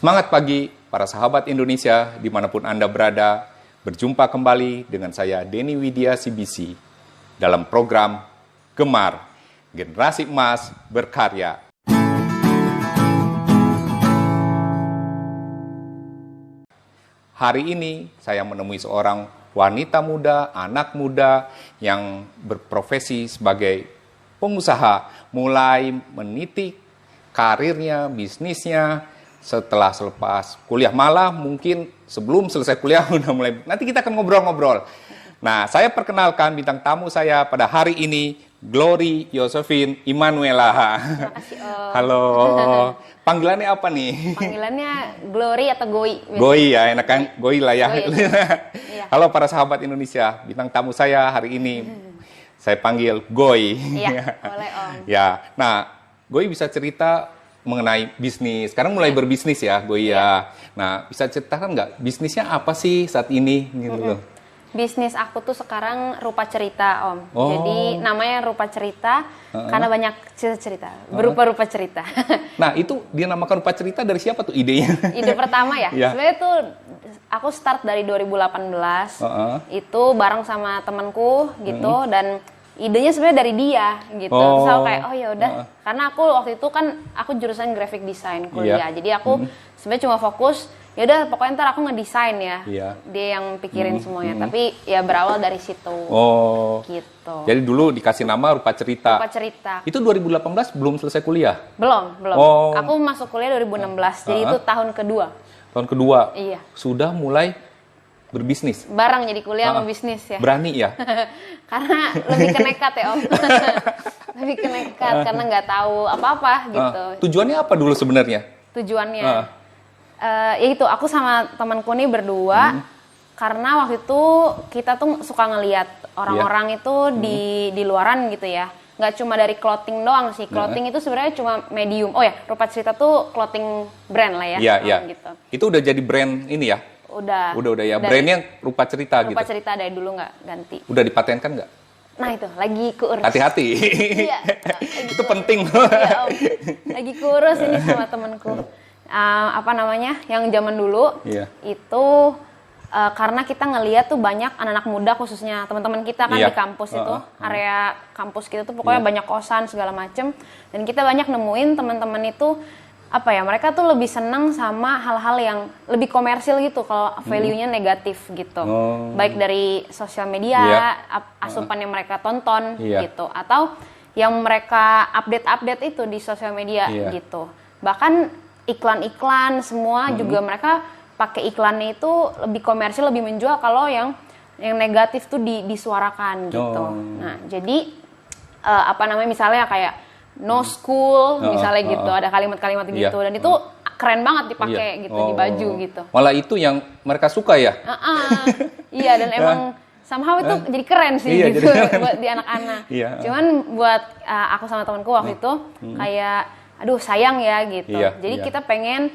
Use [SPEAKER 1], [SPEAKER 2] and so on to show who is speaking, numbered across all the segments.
[SPEAKER 1] Semangat pagi para sahabat Indonesia dimanapun Anda berada. Berjumpa kembali dengan saya Denny Widya CBC dalam program Gemar Generasi Emas Berkarya. Hari ini saya menemui seorang wanita muda, anak muda yang berprofesi sebagai pengusaha, mulai meniti karirnya, bisnisnya setelah selepas kuliah, malah mungkin sebelum selesai kuliah udah mulai. Nanti kita akan ngobrol-ngobrol. Nah, saya perkenalkan bintang tamu saya pada hari ini, Glory Josephine Immanuela.
[SPEAKER 2] Terima kasih, Om.
[SPEAKER 1] Halo. Panggilannya apa nih?
[SPEAKER 2] Panggilannya Glory atau Goi?
[SPEAKER 1] Goi ya, enakan Goi lah ya.
[SPEAKER 2] Goi. Iya.
[SPEAKER 1] Halo para sahabat Indonesia, bintang tamu saya hari ini saya panggil Goi.
[SPEAKER 2] Iya, boleh Om.
[SPEAKER 1] Ya, nah Goi bisa cerita mengenai bisnis. Sekarang mulai berbisnis ya, Goi ya. Nah, bisa ceritakan nggak bisnisnya apa sih saat ini gitu loh?
[SPEAKER 2] Bisnis aku tuh sekarang rupa cerita, Om.
[SPEAKER 1] Oh.
[SPEAKER 2] Jadi namanya rupa cerita karena banyak cerita, berupa-rupa cerita.
[SPEAKER 1] Nah, itu dia namakan rupa cerita dari siapa tuh idenya?
[SPEAKER 2] Ide pertama ya,
[SPEAKER 1] Iya.
[SPEAKER 2] sebenarnya tuh aku start dari 2018. Itu bareng sama temanku gitu dan idenya sebenarnya dari dia gitu. Terus aku kayak oh ya udah, karena aku waktu itu kan aku jurusan graphic design kuliah.
[SPEAKER 1] Iya.
[SPEAKER 2] Jadi aku sebenarnya cuma fokus ya udah pokoknya ntar aku ngedesain ya.
[SPEAKER 1] Iya.
[SPEAKER 2] Dia yang pikirin semuanya. Tapi ya berawal dari situ.
[SPEAKER 1] Oh.
[SPEAKER 2] Gitu.
[SPEAKER 1] Jadi dulu dikasih nama rupa cerita.
[SPEAKER 2] Rupa cerita.
[SPEAKER 1] Itu 2018 belum selesai kuliah?
[SPEAKER 2] Belum.
[SPEAKER 1] Oh.
[SPEAKER 2] Aku masuk kuliah 2016. Jadi itu tahun kedua.
[SPEAKER 1] Tahun kedua.
[SPEAKER 2] Iya.
[SPEAKER 1] Sudah mulai berbisnis.
[SPEAKER 2] Bareng jadi kuliah sama bisnis ya.
[SPEAKER 1] Berani ya?
[SPEAKER 2] Karena lebih ke nekat ya Om. Lebih ke nekat karena nggak tahu apa-apa gitu.
[SPEAKER 1] Tujuannya apa dulu sebenarnya?
[SPEAKER 2] Tujuannya ya itu aku sama temanku nih berdua karena waktu itu kita tuh suka ngelihat orang-orang itu di luaran gitu ya. Nggak cuma dari clothing doang sih. Clothing itu sebenarnya cuma medium. Oh ya, Rupa Cerita tuh clothing brand lah ya.
[SPEAKER 1] Iya.
[SPEAKER 2] Gitu.
[SPEAKER 1] Itu udah jadi brand ini ya?
[SPEAKER 2] Udah
[SPEAKER 1] ya. Brandnya Rupa Cerita gitu?
[SPEAKER 2] Rupa Cerita dari dulu nggak ganti.
[SPEAKER 1] Udah dipatenkan nggak?
[SPEAKER 2] Nah itu, lagi kurus.
[SPEAKER 1] Hati-hati.
[SPEAKER 2] Iya.
[SPEAKER 1] Itu penting.
[SPEAKER 2] Iya Om. Lagi kurus ini sama temanku. Apa namanya? Yang zaman dulu itu karena kita ngeliat tuh banyak anak-anak muda khususnya teman-teman kita kan di kampus itu, area kampus kita tuh pokoknya banyak kosan segala macem. Dan kita banyak nemuin teman-teman itu apa ya, mereka tuh lebih senang sama hal-hal yang lebih komersil gitu kalau value-nya negatif gitu. Baik dari sosial media, asupan yang mereka tonton gitu, atau yang mereka update-update itu di sosial media gitu. Bahkan iklan-iklan semua juga mereka pakai iklannya itu lebih komersil, lebih menjual kalau yang negatif tuh disuarakan gitu. Nah, jadi apa namanya misalnya kayak no school misalnya gitu, ada kalimat-kalimat gitu dan itu keren banget dipakai gitu di baju gitu.
[SPEAKER 1] Malah itu yang mereka suka ya?
[SPEAKER 2] Iya, dan emang somehow itu jadi keren sih gitu buat di anak-anak. Cuman buat aku sama temanku waktu itu kayak aduh sayang ya gitu. Jadi kita pengen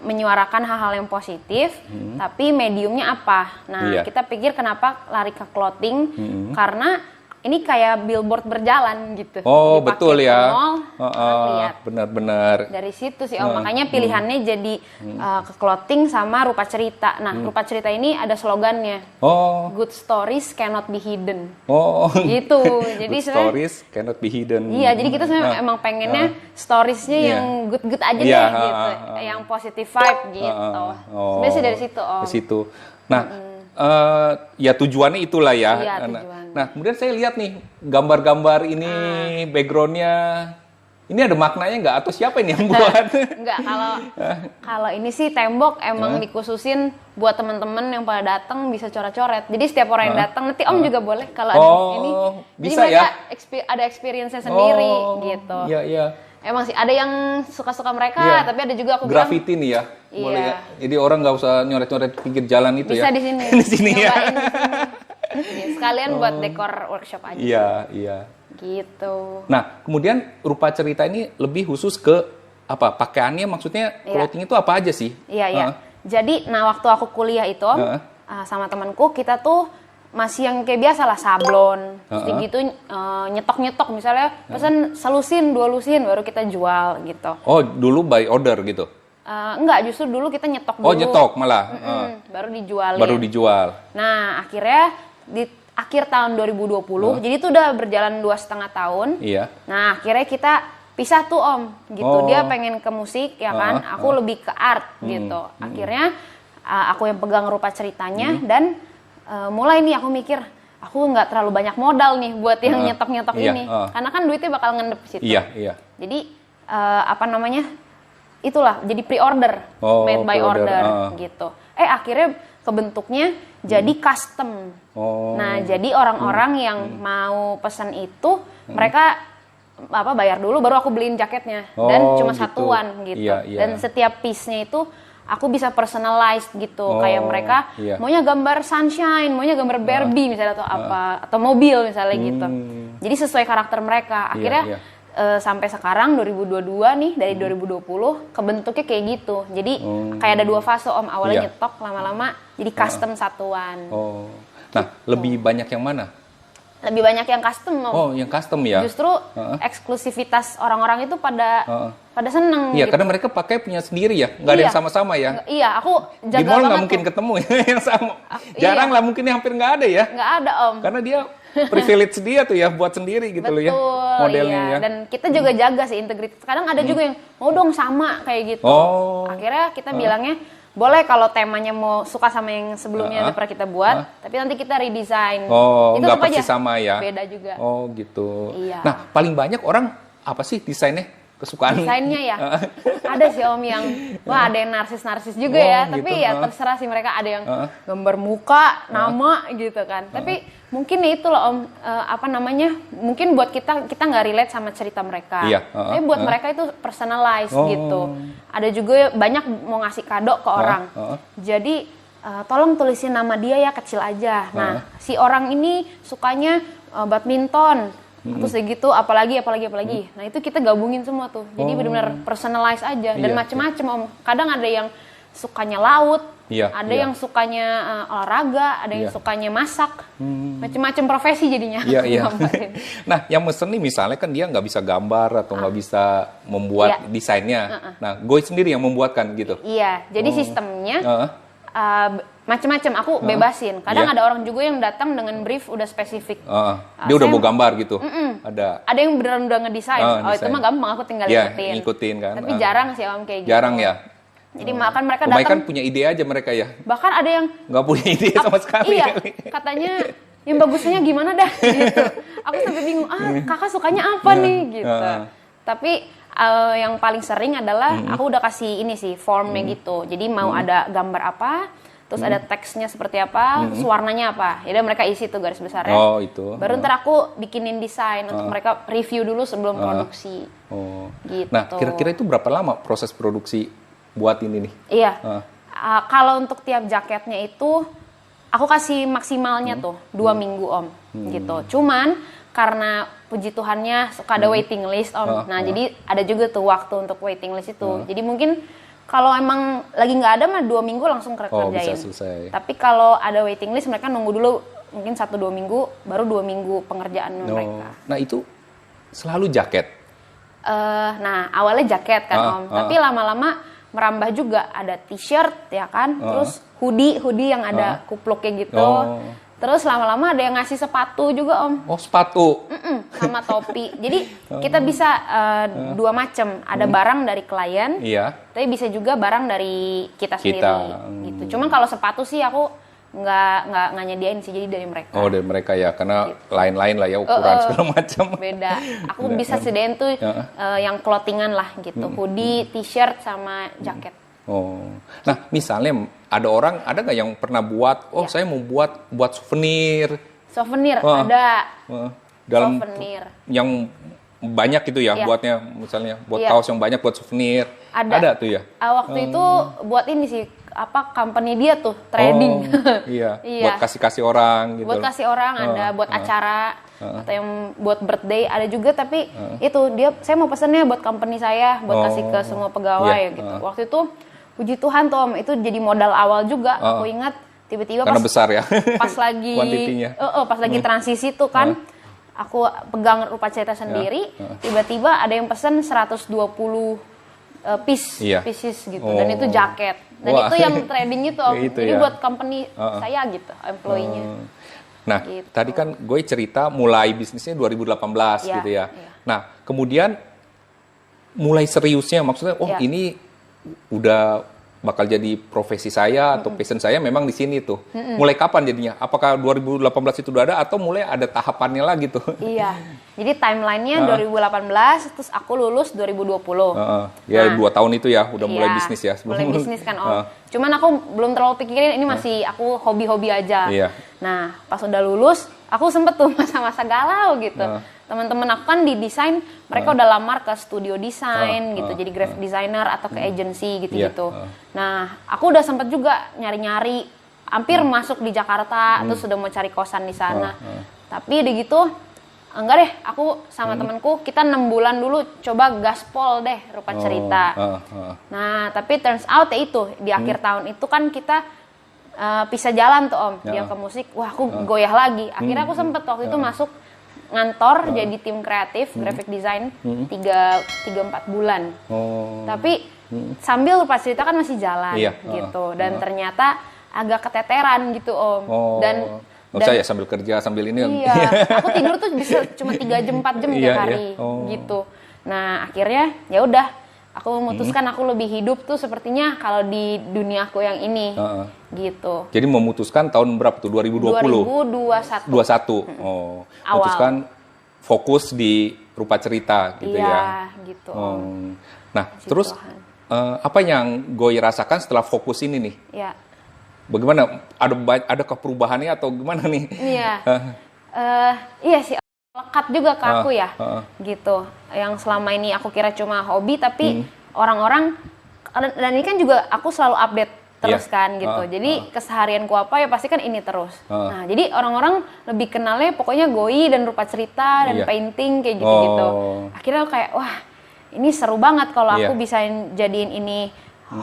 [SPEAKER 2] menyuarakan hal-hal yang positif, tapi mediumnya apa? Nah, kita pikir kenapa lari ke clothing? Karena ini kayak billboard berjalan gitu.
[SPEAKER 1] Oh,
[SPEAKER 2] dipakai
[SPEAKER 1] betul ya.
[SPEAKER 2] Lihat.
[SPEAKER 1] Benar-benar.
[SPEAKER 2] Dari situ sih Om, makanya pilihannya jadi ke clothing sama Rupa Cerita. Nah, Rupa Cerita ini ada slogannya. Good stories cannot be hidden. Gitu. Jadi
[SPEAKER 1] Good stories cannot be hidden.
[SPEAKER 2] Iya, jadi kita sebenarnya emang pengennya storiesnya yang good-good aja deh gitu. Yang positive vibe gitu. Sebenarnya sih dari situ Om.
[SPEAKER 1] Dari situ. Nah, ya tujuannya itulah ya.
[SPEAKER 2] Iya, tujuannya.
[SPEAKER 1] Nah, kemudian saya lihat nih gambar-gambar ini backgroundnya. Ini ada maknanya nggak? Atau siapa ini yang buat?
[SPEAKER 2] Enggak, kalau ini sih tembok emang dikhususin buat teman-teman yang pada datang bisa coret-coret. Jadi setiap orang yang datang, nanti Om juga boleh kalau ada ini.
[SPEAKER 1] Bisa
[SPEAKER 2] jadi mereka
[SPEAKER 1] ya?
[SPEAKER 2] ada experience-nya sendiri gitu.
[SPEAKER 1] Iya.
[SPEAKER 2] Emang sih ada yang suka-suka mereka, tapi ada juga aku bilang
[SPEAKER 1] graffiti nih ya, boleh ya. Jadi orang nggak usah nyoret-nyoret pinggir jalan itu
[SPEAKER 2] bisa
[SPEAKER 1] ya.
[SPEAKER 2] Bisa di sini.
[SPEAKER 1] Di sini ya.
[SPEAKER 2] Ya, sekalian buat dekor workshop aja.
[SPEAKER 1] Iya.
[SPEAKER 2] Gitu.
[SPEAKER 1] Nah, kemudian Rupa Cerita ini lebih khusus ke apa? Pakaiannya maksudnya clothing itu apa aja sih?
[SPEAKER 2] Iya. Jadi, waktu aku kuliah itu sama temanku kita tuh masih yang kayak biasa lah, sablon, gitu nyetok misalnya pesan selusin 2 lusin baru kita jual gitu.
[SPEAKER 1] Oh, dulu by order gitu?
[SPEAKER 2] Enggak, justru dulu kita nyetok dulu.
[SPEAKER 1] Oh, nyetok malah.
[SPEAKER 2] Baru dijualin.
[SPEAKER 1] Baru dijual.
[SPEAKER 2] Nah, akhirnya di akhir tahun 2020, jadi itu udah berjalan 2,5 tahun.
[SPEAKER 1] Iya.
[SPEAKER 2] Nah, akhirnya kita pisah tuh Om, gitu. Dia pengen ke musik, ya kan? Aku lebih ke art, gitu. Akhirnya aku yang pegang rupa ceritanya, dan mulai nih aku mikir, aku nggak terlalu banyak modal nih buat yang nyetok-nyetok ini. Karena kan duitnya bakal ngendep di situ.
[SPEAKER 1] Iya.
[SPEAKER 2] Jadi, itulah, jadi pre-order, made by order, gitu. Akhirnya kebentuknya jadi custom. Nah, jadi orang-orang yang mau pesan itu, mereka bayar dulu, baru aku beliin jaketnya. Dan cuma satuan, gitu. Dan setiap piece-nya itu, aku bisa personalized gitu. Kayak mereka maunya gambar sunshine, maunya gambar Barbie misalnya, atau apa, atau mobil misalnya gitu. Jadi sesuai karakter mereka. Akhirnya sampai sekarang 2022 nih, dari 2020 kebentuknya kayak gitu. Jadi kayak ada 2 fase Om, awalnya nyetok, lama-lama jadi custom satuan.
[SPEAKER 1] Nah, lebih banyak yang mana?
[SPEAKER 2] Lebih banyak yang custom Om.
[SPEAKER 1] Oh, yang custom ya.
[SPEAKER 2] Justru eksklusivitas orang-orang itu pada seneng.
[SPEAKER 1] Iya,
[SPEAKER 2] gitu.
[SPEAKER 1] karena mereka pakai punya sendiri ya, nggak ada yang sama-sama ya.
[SPEAKER 2] Iya, aku jaga
[SPEAKER 1] di mall nggak
[SPEAKER 2] banget
[SPEAKER 1] mungkin
[SPEAKER 2] tuh.
[SPEAKER 1] ketemu yang sama. Jarang lah, mungkin hampir nggak ada ya.
[SPEAKER 2] Nggak ada Om.
[SPEAKER 1] Karena dia privilege dia tuh ya buat sendiri gitu. Betul, loh ya modelnya ya.
[SPEAKER 2] Dan kita juga jaga sih integritas. Kadang ada juga yang mau dong sama kayak gitu. Akhirnya kita bilangnya boleh kalau temanya mau suka sama yang sebelumnya udah pernah kita buat, tapi nanti kita redesign. Itu
[SPEAKER 1] nggak persis sama ya.
[SPEAKER 2] Beda juga.
[SPEAKER 1] Oh gitu.
[SPEAKER 2] Iya.
[SPEAKER 1] Nah, paling banyak orang apa sih desainnya? Kesukaan
[SPEAKER 2] desainnya ya. Ada sih Om yang ada yang narsis juga ya, tapi
[SPEAKER 1] gitu.
[SPEAKER 2] ya terserah sih, mereka ada yang gambar muka, nama gitu kan. Tapi mungkin itu loh Om, mungkin buat kita nggak relate sama cerita mereka. Tapi buat mereka itu personalized gitu. Ada juga banyak mau ngasih kado ke orang. Jadi tolong tulisin nama dia ya, kecil aja. Nah, si orang ini sukanya badminton. Terus gitu, apalagi. Nah, itu kita gabungin semua tuh. Jadi benar-benar personalize aja. Dan macem-macem Om. Kadang ada yang sukanya laut, ada yang sukanya olahraga, ada yang sukanya masak. Macem-macem profesi jadinya. Nah, yang mesen nih misalnya kan dia nggak bisa gambar atau nggak bisa membuat desainnya. Nah, gue sendiri yang membuatkan gitu. Iya, jadi sistemnya macam-macam aku bebasin. Kadang ada orang juga yang datang dengan brief udah spesifik.
[SPEAKER 1] Dia udah mau gambar gitu.
[SPEAKER 2] Ada yang beneran udah ngedesain. Itu mah gampang, aku tinggal
[SPEAKER 1] ngikutin kan.
[SPEAKER 2] Tapi jarang sih Om kayak gitu.
[SPEAKER 1] Jarang ya.
[SPEAKER 2] Jadi makan mereka datang.
[SPEAKER 1] Kan punya ide aja mereka ya.
[SPEAKER 2] Bahkan ada yang
[SPEAKER 1] nggak punya ide sama sekali.
[SPEAKER 2] Iya. Katanya yang bagusnya gimana dah gitu. Aku sampai bingung. Kakak sukanya apa nih gitu. Tapi yang paling sering adalah aku udah kasih ini sih formnya gitu. Jadi mau ada gambar apa, terus ada teksnya seperti apa, terus warnanya apa. Jadi mereka isi tuh garis besarnya.
[SPEAKER 1] Itu.
[SPEAKER 2] Baru ntar aku bikinin desain untuk mereka review dulu sebelum produksi. Gitu.
[SPEAKER 1] Nah, kira-kira itu berapa lama proses produksi buat ini nih?
[SPEAKER 2] Iya. Kalau untuk tiap jaketnya itu aku kasih maksimalnya tuh 2 minggu Om. Gitu. Cuman karena puji Tuhannya suka ada waiting list Om. Nah, jadi ada juga tuh waktu untuk waiting list itu. Jadi mungkin kalau emang lagi nggak ada mah 2 minggu langsung kerjain.
[SPEAKER 1] Bisa selesai.
[SPEAKER 2] Tapi kalau ada waiting list mereka nunggu dulu mungkin 1-2 minggu, baru 2 minggu pengerjaan mereka.
[SPEAKER 1] Nah, itu selalu jaket?
[SPEAKER 2] Nah, awalnya jaket kan Om. Tapi lama-lama merambah juga, ada t-shirt ya kan, terus hoodie yang ada kupluknya gitu. Terus lama-lama ada yang ngasih sepatu juga Om.
[SPEAKER 1] Oh, sepatu?
[SPEAKER 2] Sama topi. Jadi kita bisa 2 macam. Ada barang dari klien, tapi bisa juga barang dari kita sendiri. Gitu. Cuman kalau sepatu sih aku nggak nyediain sih, jadi dari mereka.
[SPEAKER 1] Oh, dari mereka ya, karena lain-lain lah ya ukuran segala macam.
[SPEAKER 2] Beda. Aku bisa sediain tuh yang clothingan lah gitu. Hoodie, t-shirt, sama jaket.
[SPEAKER 1] Nah misalnya ada nggak yang pernah buat, saya mau buat souvenir.
[SPEAKER 2] Souvenir ada.
[SPEAKER 1] Dalam
[SPEAKER 2] souvenir.
[SPEAKER 1] Yang banyak gitu ya buatnya, misalnya buat kaos yang banyak buat souvenir. Ada tuh ya.
[SPEAKER 2] Waktu itu buat ini sih, company dia tuh trading.
[SPEAKER 1] Iya. Buat kasih orang gitu.
[SPEAKER 2] Buat kasih orang ada, buat acara atau yang buat birthday ada juga, tapi itu saya mau pesennya buat company saya, buat kasih ke semua pegawai gitu. Waktu itu puji Tuhan tuh Om, itu jadi modal awal juga. Aku ingat tiba-tiba
[SPEAKER 1] karena besar ya.
[SPEAKER 2] Pas lagi pas lagi transisi tuh kan, aku pegang rupa cerita sendiri, tiba-tiba ada yang pesen 120 pieces gitu. Dan itu jaket. Dan itu yang trading itu Om.
[SPEAKER 1] Itu
[SPEAKER 2] jadi
[SPEAKER 1] ya.
[SPEAKER 2] buat company saya gitu, employee-nya.
[SPEAKER 1] Nah,
[SPEAKER 2] gitu.
[SPEAKER 1] tadi kan gue cerita mulai bisnisnya 2018 gitu ya. Nah, kemudian mulai seriusnya maksudnya, ini udah bakal jadi profesi saya atau passion saya memang di sini tuh. Mulai kapan jadinya? Apakah 2018 itu udah ada atau mulai ada tahapannya lagi tuh?
[SPEAKER 2] Iya. Jadi timeline-nya 2018, terus aku lulus 2020.
[SPEAKER 1] Ya 2 tahun itu ya, udah mulai bisnis ya.
[SPEAKER 2] Mulai bisnis kan Om. Cuman aku belum terlalu pikirin, ini masih aku hobi-hobi aja. Nah, pas udah lulus, aku sempet tuh masa-masa galau gitu. Teman-teman aku kan di desain, mereka udah lamar ke studio desain gitu, jadi graphic designer atau ke agency gitu-gitu. Nah, aku udah sempet juga nyari-nyari, hampir masuk di Jakarta, terus sudah mau cari kosan di sana. Tapi udah gitu, enggak deh, aku sama temanku, kita 6 bulan dulu coba gaspol deh, Rupa Cerita. Nah, tapi turns out ya itu, di akhir tahun itu kan kita pisah jalan tuh Om, dia ke musik, wah aku goyah lagi. Akhirnya aku sempet waktu itu masuk ngantor jadi tim kreatif graphic design 3-4 bulan. Tapi sambil Rupa Cerita kan masih jalan gitu, dan ternyata agak keteteran gitu Om. Dan
[SPEAKER 1] saya sambil kerja sambil ini.
[SPEAKER 2] Aku tidur tuh bisa cuma 3 jam 4 jam tiap hari gitu. Nah akhirnya ya udah. Aku memutuskan aku lebih hidup tuh sepertinya kalau di dunia aku yang ini, gitu.
[SPEAKER 1] Jadi memutuskan tahun berapa tuh? 2020?
[SPEAKER 2] 2021.
[SPEAKER 1] Memutuskan fokus di Rupa Cerita gitu ya?
[SPEAKER 2] Iya, gitu.
[SPEAKER 1] Nah, terus apa yang Goy rasakan setelah fokus ini nih?
[SPEAKER 2] Iya.
[SPEAKER 1] Bagaimana? Adakah perubahannya atau gimana nih?
[SPEAKER 2] Iya. Iya sih. Lekat juga ke aku ya, gitu. Yang selama ini aku kira cuma hobi, tapi orang-orang, dan ini kan juga aku selalu update terus kan gitu. Jadi keseharianku apa ya pasti kan ini terus. Nah jadi orang-orang lebih kenalnya pokoknya Goy dan Rupa Cerita dan painting kayak gitu-gitu. Akhirnya kayak wah ini seru banget kalau aku bisa jadiin ini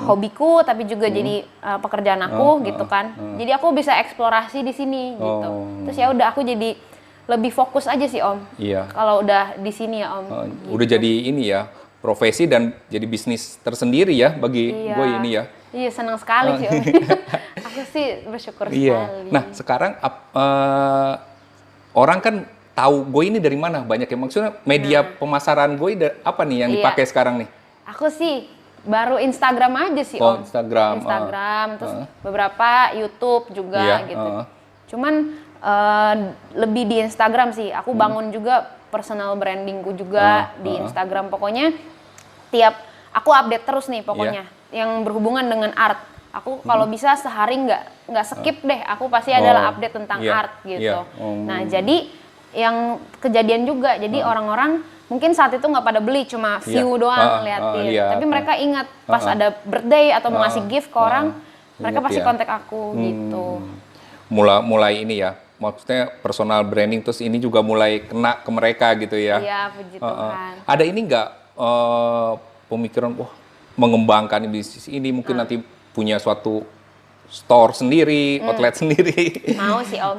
[SPEAKER 2] hobiku tapi juga jadi pekerjaan aku gitu kan. Jadi aku bisa eksplorasi di sini gitu. Terus ya udah aku jadi lebih fokus aja sih Om. Kalau udah di sini ya Om.
[SPEAKER 1] Gitu. Udah jadi ini ya, profesi dan jadi bisnis tersendiri ya bagi gue ini ya.
[SPEAKER 2] Iya senang sekali sih Om. Aku sih bersyukur sekali.
[SPEAKER 1] Nah sekarang orang kan tahu gue ini dari mana? Banyak yang maksudnya media pemasaran gue apa nih yang dipakai sekarang nih? Aku
[SPEAKER 2] sih baru Instagram aja sih Om.
[SPEAKER 1] Instagram.
[SPEAKER 2] Terus beberapa YouTube juga gitu. Cuman lebih di Instagram sih. Aku bangun juga personal brandingku juga di Instagram. Pokoknya aku update terus nih pokoknya. Yang berhubungan dengan art. Aku kalau bisa sehari nggak skip deh. Aku pasti adalah update tentang art gitu. Nah jadi yang kejadian juga. Jadi orang-orang mungkin saat itu nggak pada beli, cuma view doang liatin. Tapi mereka ingat pas ada birthday atau mau ngasih gift ke orang, mereka pasti kontak aku gitu.
[SPEAKER 1] Mulai ini ya. Maksudnya personal branding terus ini juga mulai kena ke mereka gitu ya.
[SPEAKER 2] Iya, puji Tuhan.
[SPEAKER 1] Ada ini nggak pemikiran mengembangkan bisnis ini mungkin nanti punya suatu store sendiri, outlet sendiri.
[SPEAKER 2] Mau sih Om.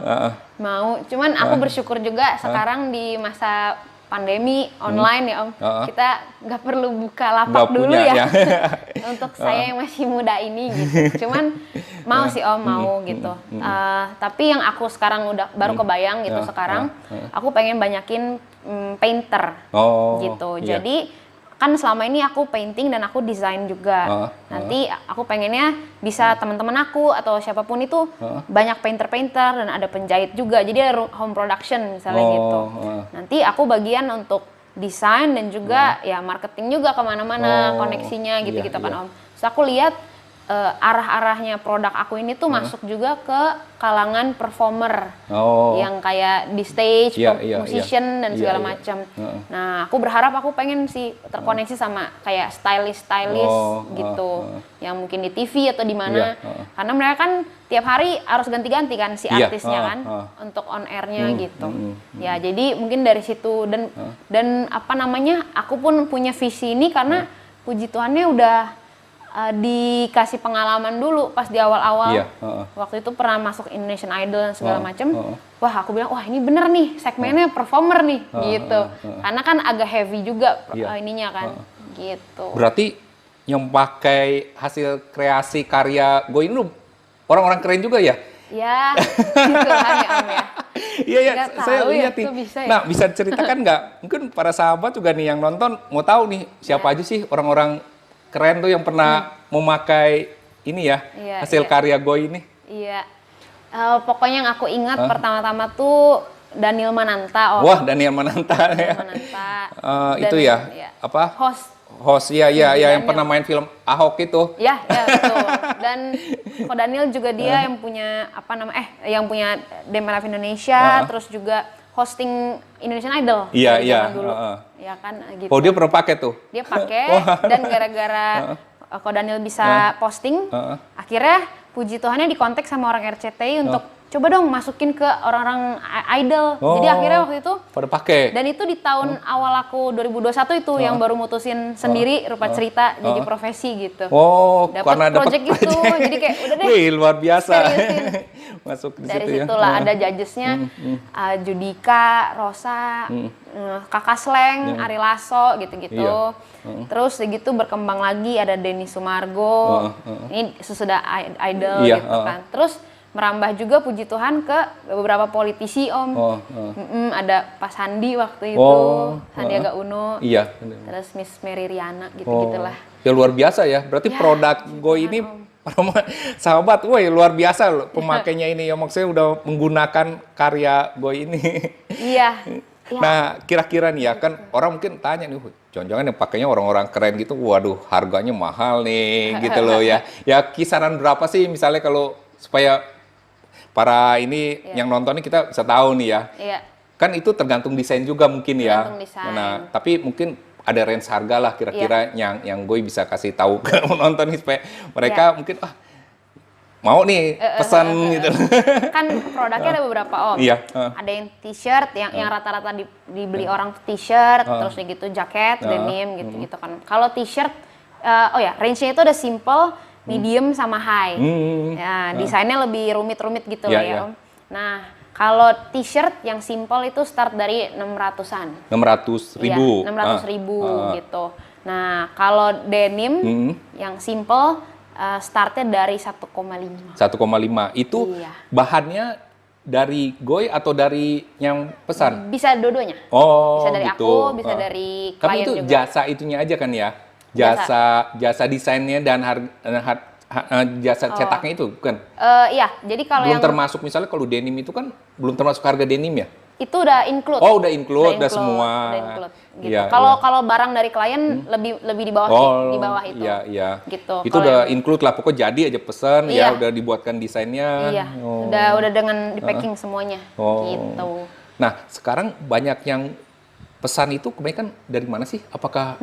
[SPEAKER 2] Mau. Cuman aku bersyukur juga sekarang di masa pandemi online ya Om. Kita nggak perlu buka lapak dulu ya. Untuk saya yang masih muda ini gitu. Cuman mau sih Om, mau gitu. Tapi yang aku sekarang baru kebayang gitu sekarang, aku pengen banyakin painter gitu. Jadi kan selama ini aku painting dan aku desain juga. Nanti aku pengennya bisa teman-teman aku atau siapapun itu banyak painter-painter dan ada penjahit juga. Jadi ada home production misalnya gitu. Nanti aku bagian untuk desain dan juga ya marketing juga kemana-mana, koneksinya gitu-gitu kan Om. Terus aku lihat arah-arahnya produk aku ini tuh masuk juga ke kalangan performer yang kayak di stage, musician dan segala macam. Nah, aku berharap aku pengen sih terkoneksi sama kayak stylist gitu, yang mungkin di TV atau di mana, karena mereka kan tiap hari harus ganti-ganti kan si artisnya kan untuk on airnya gitu. Ya, jadi mungkin dari situ dan apa namanya, aku pun punya visi ini karena puji Tuhannya udah dikasih pengalaman dulu pas di awal-awal. Waktu itu pernah masuk Indonesian Idol dan segala macem. Wah aku bilang, wah ini bener nih segmennya performer nih gitu. Karena kan agak heavy juga ininya kan gitu.
[SPEAKER 1] Berarti yang pakai hasil kreasi karya Go ini orang-orang keren juga ya?
[SPEAKER 2] Ya, gitu kan ya Om ya.
[SPEAKER 1] Iya, ya, saya lihat nih.
[SPEAKER 2] Ya?
[SPEAKER 1] Nah, bisa ceritakan nggak? Mungkin para sahabat juga nih yang nonton mau tahu nih siapa aja sih orang-orang keren tuh yang pernah memakai ini ya, hasil karya Go ini?
[SPEAKER 2] Iya. Pokoknya yang aku ingat pertama-tama tuh Daniel Mananta.
[SPEAKER 1] Wah, Daniel Mananta.
[SPEAKER 2] Daniel Mananta.
[SPEAKER 1] Itu ya, apa? Host, iya, yang pernah main film Ahok itu.
[SPEAKER 2] Ya, betul. Dan Ko Daniel juga dia yang punya yang punya Demel Live Indonesia, terus juga hosting Indonesian Idol.
[SPEAKER 1] Iya.
[SPEAKER 2] Dulu. Ya kan gitu.
[SPEAKER 1] Oh, dia pernah pakai tuh.
[SPEAKER 2] Dia pakai dan gara-gara Ko Daniel bisa posting, akhirnya puji Tuhannya dikontak sama orang RCTI untuk coba dong masukin ke orang-orang idol. Jadi akhirnya waktu itu
[SPEAKER 1] pada pakai.
[SPEAKER 2] Dan itu di tahun awal aku 2021 itu yang baru mutusin sendiri Rupa Cerita jadi profesi gitu.
[SPEAKER 1] Karena dapat
[SPEAKER 2] project itu. Jadi kayak udah deh.
[SPEAKER 1] Wih, luar biasa. Masuk di
[SPEAKER 2] dari
[SPEAKER 1] situ ya.
[SPEAKER 2] situlah ada judgesnya Judika, Rosa, Kakak Sleng, Ari Lasso gitu-gitu. Terus segitu berkembang lagi ada Denny Sumargo. Ini sesudah idol gitu kan. Terus merambah juga puji Tuhan ke beberapa politisi Om. Ada Pak Sandi waktu itu, Sandiaga Uno.
[SPEAKER 1] Iya.
[SPEAKER 2] Terus Miss Mary Riana gitu-gitulah.
[SPEAKER 1] Ya luar biasa ya. Berarti produk Go ini sahabat, woi luar biasa loh pemakainya ini ya, maksudnya udah menggunakan karya Go ini.
[SPEAKER 2] Iya.
[SPEAKER 1] Nah, kira-kira nih ya kan orang mungkin tanya nih, jangan-jangan yang pakainya orang-orang keren gitu, waduh harganya mahal nih gitu loh ya. Ya kisaran berapa sih misalnya kalau supaya para ini yang nonton ini kita bisa tahu nih ya.
[SPEAKER 2] Iya.
[SPEAKER 1] Kan itu tergantung desain juga mungkin ya.
[SPEAKER 2] Tergantung desain.
[SPEAKER 1] Nah, tapi mungkin ada range harga lah kira-kira yang gue bisa kasih tahu ke penonton nih supaya mereka mungkin mau nih pesan gitu.
[SPEAKER 2] Kan produknya ada beberapa Om.
[SPEAKER 1] Iya.
[SPEAKER 2] Ada yang t-shirt yang rata-rata dibeli orang t-shirt, terus gitu jaket, denim gitu kan. Kalau t-shirt range-nya itu ada simple, medium sama high. Ya, desainnya lebih rumit-rumit gitu lah ya Om. Nah, kalau t-shirt yang simple itu start dari 600-an.
[SPEAKER 1] 600.000.
[SPEAKER 2] Iya, 600.000 gitu. Nah, kalau denim yang simple startnya dari 1,5.
[SPEAKER 1] 1,5. Itu bahannya dari Goy atau dari yang pesan?
[SPEAKER 2] Bisa dua-duanya.
[SPEAKER 1] Oh,
[SPEAKER 2] bisa dari
[SPEAKER 1] gitu.
[SPEAKER 2] aku, bisa dari klien
[SPEAKER 1] tapi itu
[SPEAKER 2] juga.
[SPEAKER 1] Jasa itunya aja kan ya? Jasa desainnya dan jasa cetaknya itu kan?
[SPEAKER 2] Iya, jadi kalau
[SPEAKER 1] belum termasuk misalnya kalau denim itu kan belum termasuk harga denim ya?
[SPEAKER 2] Itu udah include.
[SPEAKER 1] Oh, udah include semua.
[SPEAKER 2] Udah include, gitu.
[SPEAKER 1] Iya,
[SPEAKER 2] kalau barang dari klien lebih di bawah di bawah itu.
[SPEAKER 1] Iya.
[SPEAKER 2] Gitu.
[SPEAKER 1] Itu udah include lah, pokoknya jadi aja pesen ya, udah dibuatkan desainnya.
[SPEAKER 2] Iya. Udah dengan di packing semuanya. Gitu.
[SPEAKER 1] Nah, sekarang banyak yang pesan itu kebanyakan dari mana sih? Apakah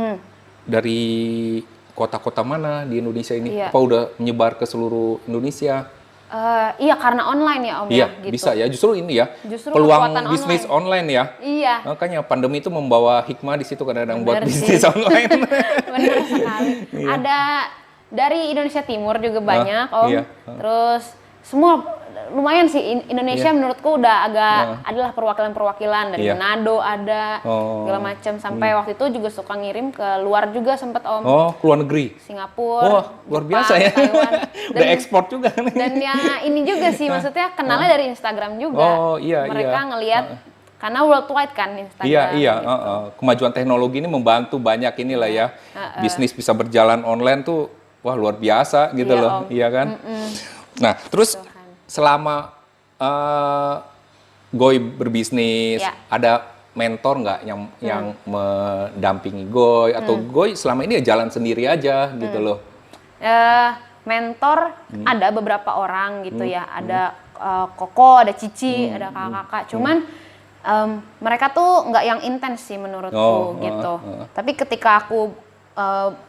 [SPEAKER 1] dari kota-kota mana di Indonesia ini? Apa udah menyebar ke seluruh Indonesia?
[SPEAKER 2] Iya, karena online ya Om.
[SPEAKER 1] Iya,
[SPEAKER 2] gitu.
[SPEAKER 1] bisa ya. Justru ini ya,
[SPEAKER 2] Justru
[SPEAKER 1] peluang bisnis online ya.
[SPEAKER 2] Iya.
[SPEAKER 1] Makanya pandemi itu membawa hikmah di situ kadang-kadang buat bisnis online.
[SPEAKER 2] Benar sekali. Ada dari Indonesia Timur juga banyak Om. Terus semua lumayan sih Indonesia menurutku udah agak adalah perwakilan-perwakilan dari Manado ada segala macam sampai waktu itu juga suka ngirim ke luar juga sempet Om.
[SPEAKER 1] Oh, ke luar negeri.
[SPEAKER 2] Singapura.
[SPEAKER 1] Luar biasa ya.
[SPEAKER 2] Taiwan.
[SPEAKER 1] Udah ekspor juga nih.
[SPEAKER 2] Dan ya ini juga sih maksudnya kenalnya dari Instagram juga. Mereka ngelihat karena worldwide kan Instagram.
[SPEAKER 1] Iya. Gitu. Kemajuan teknologi ini membantu banyak inilah ya. Bisnis bisa berjalan online tuh wah luar biasa gitu loh. Om. Iya kan? Nah, terus selama Goy berbisnis, ada mentor nggak yang mendampingi Goy atau Goy selama ini ya jalan sendiri aja gitu loh?
[SPEAKER 2] Mentor ada beberapa orang gitu ya, ada Koko, ada Cici, ada kakak-kakak. Cuman mereka tuh nggak yang intens sih menurutku gitu. Tapi ketika aku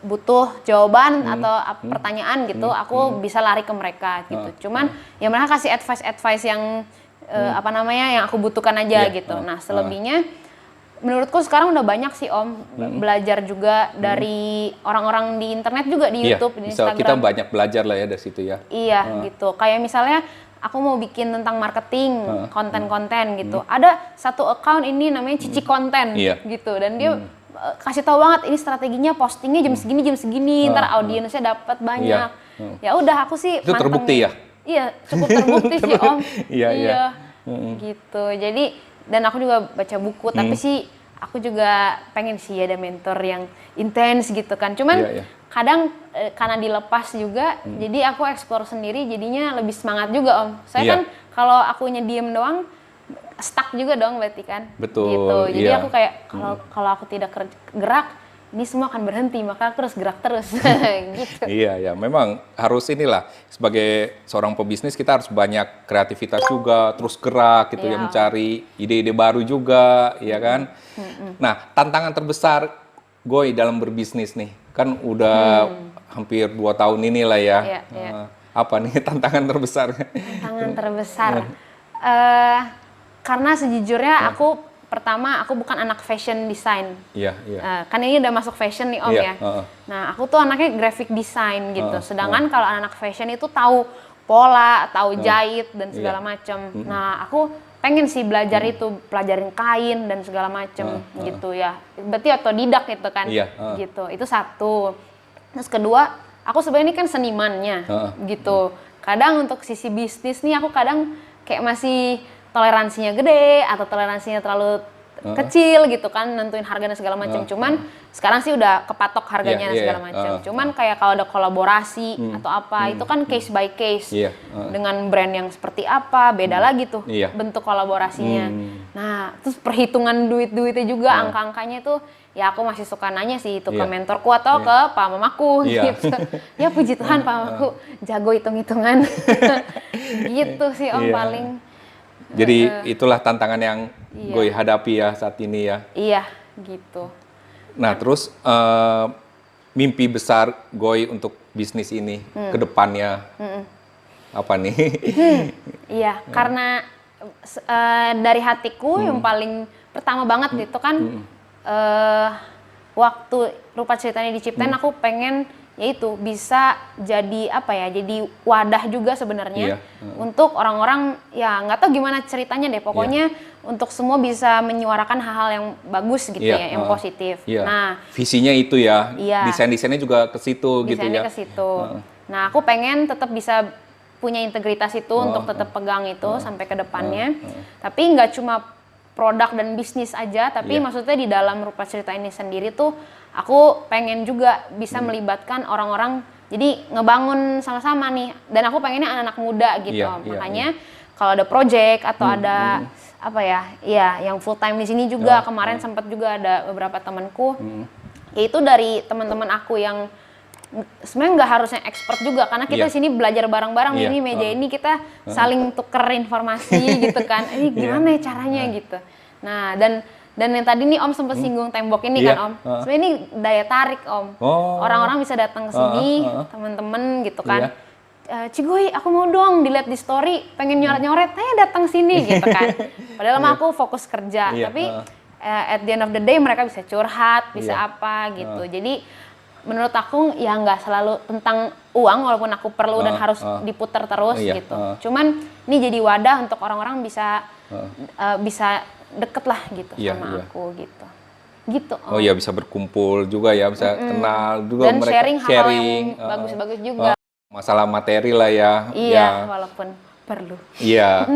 [SPEAKER 2] butuh jawaban atau pertanyaan gitu, aku bisa lari ke mereka gitu. Cuman ya mereka kasih advice yang yang aku butuhkan aja gitu. Nah selebihnya menurutku sekarang udah banyak sih Om belajar juga dari orang-orang di internet juga di YouTube, di Instagram.
[SPEAKER 1] Kita banyak belajar lah ya dari situ ya.
[SPEAKER 2] Iya gitu. Kayak misalnya aku mau bikin tentang marketing, konten-konten gitu. Ada satu account ini namanya Cici Konten gitu, dan dia kasih tahu banget ini strateginya, postingnya jam segini, ntar audiensnya dapat banyak. Ya udah aku sih
[SPEAKER 1] itu terbukti ya?
[SPEAKER 2] Iya, cukup terbukti sih Om.
[SPEAKER 1] Iya.
[SPEAKER 2] Gitu. Jadi dan aku juga baca buku, tapi sih aku juga pengen sih ada mentor yang intens gitu kan. Cuman kadang karena dilepas juga, jadi aku explore sendiri, jadinya lebih semangat juga Om. Saya kan kalau akunya diem doang, stuck juga dong berarti kan.
[SPEAKER 1] Betul.
[SPEAKER 2] Gitu. Jadi aku kayak kalau aku tidak gerak, ini semua akan berhenti, maka aku harus gerak terus. Gitu.
[SPEAKER 1] Iya, memang harus inilah, sebagai seorang pebisnis kita harus banyak kreativitas juga, terus gerak gitu ya, mencari ide-ide baru juga, ya kan. Nah, tantangan terbesar Goy dalam berbisnis nih, kan udah hampir 2 tahun inilah ya. Apa nih tantangan terbesar?
[SPEAKER 2] Tantangan terbesar? Karena sejujurnya aku bukan anak fashion design. Kan ini udah masuk fashion nih Om ya. Nah aku tuh anaknya graphic design gitu. Sedangkan kalau anak fashion itu tahu pola, tahu jahit dan segala macam. Nah aku pengen sih belajar itu, pelajarin kain dan segala macam gitu ya. Berarti otodidak itu kan. Gitu. Itu satu. Terus kedua, aku sebenarnya ini kan senimannya gitu. Kadang untuk sisi bisnis nih aku kadang kayak masih toleransinya gede atau toleransinya terlalu kecil gitu kan, nentuin harga dan segala macam. Cuman sekarang sih udah kepatok harganya dan segala macam. Cuman kayak kalau ada kolaborasi atau apa, itu kan case by case. Dengan brand yang seperti apa, beda lagi tuh bentuk kolaborasinya. Nah, terus perhitungan duit-duitnya juga, angka-angkanya tuh ya aku masih suka nanya sih itu ke mentorku atau ke Pak Mamaku gitu. Ya puji Tuhan Pak Mamaku jago hitung-hitungan. Gitu sih Om paling.
[SPEAKER 1] Jadi itulah tantangan yang Goy hadapi ya saat ini ya.
[SPEAKER 2] Iya, gitu.
[SPEAKER 1] Nah, terus mimpi besar Goy untuk bisnis ini ke depannya apa nih?
[SPEAKER 2] Iya, karena dari hatiku yang paling pertama banget itu kan waktu Rupa Ceritanya diciptain aku pengen yaitu bisa jadi apa ya, jadi wadah juga sebenarnya untuk orang-orang ya nggak tahu gimana ceritanya deh, pokoknya untuk semua bisa menyuarakan hal-hal yang bagus gitu ya, yang positif. Nah,
[SPEAKER 1] visinya itu ya, desain-desainnya juga ke situ gitu ya.
[SPEAKER 2] Desainnya ke situ. Nah, aku pengen tetap bisa punya integritas itu untuk tetap pegang itu sampai ke depannya. Tapi nggak cuma produk dan bisnis aja, tapi maksudnya di dalam Rupa Cerita ini sendiri tuh aku pengen juga bisa melibatkan orang-orang, jadi ngebangun sama-sama nih. Dan aku pengennya anak-anak muda gitu, makanya kalau ada project atau ada apa ya, yang full time di sini juga kemarin sempat juga ada beberapa temanku, yaitu dari teman-teman aku yang sebenarnya nggak harusnya expert juga, karena kita di sini belajar bareng-bareng ini meja ini kita saling tuker informasi gitu kan, ini gimana caranya gitu. Nah dan yang tadi nih Om sempat singgung tembok ini kan Om, sebenarnya ini daya tarik Om, orang-orang bisa datang ke sini teman-teman gitu kan, Cigoy aku mau dong dilihat di story, pengen nyoret-nyoret, datang sini gitu kan, padahal mah aku fokus kerja, tapi at the end of the day mereka bisa curhat, bisa apa gitu. Jadi menurut aku ya nggak selalu tentang uang, walaupun aku perlu dan harus diputar terus gitu. Cuman ini jadi wadah untuk orang-orang bisa bisa deket lah gitu sama aku gitu. Gitu.
[SPEAKER 1] Oh iya, bisa berkumpul juga ya, bisa kenal juga
[SPEAKER 2] dan
[SPEAKER 1] mereka.
[SPEAKER 2] Sharing hal yang bagus-bagus juga.
[SPEAKER 1] Masalah materi lah ya.
[SPEAKER 2] Iya, walaupun perlu.
[SPEAKER 1] Iya.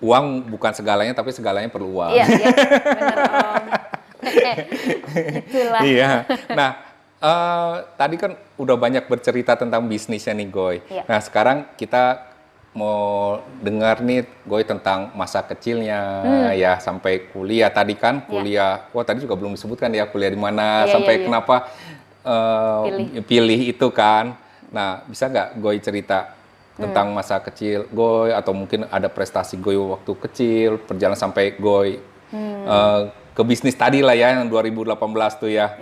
[SPEAKER 1] Uang bukan segalanya, tapi segalanya perlu uang.
[SPEAKER 2] Iya, benar Om. Itulah.
[SPEAKER 1] Iya. Nah, tadi kan udah banyak bercerita tentang bisnisnya nih Goy. Nah sekarang kita mau dengar nih Goy tentang masa kecilnya ya, sampai kuliah tadi kan, kuliah. Wah tadi juga belum disebutkan ya kuliah di mana, sampai kenapa pilih itu kan. Nah bisa nggak Goy cerita tentang masa kecil Goy, atau mungkin ada prestasi Goy waktu kecil, perjalanan sampai Goy ke bisnis tadi lah ya, yang 2018 tuh ya.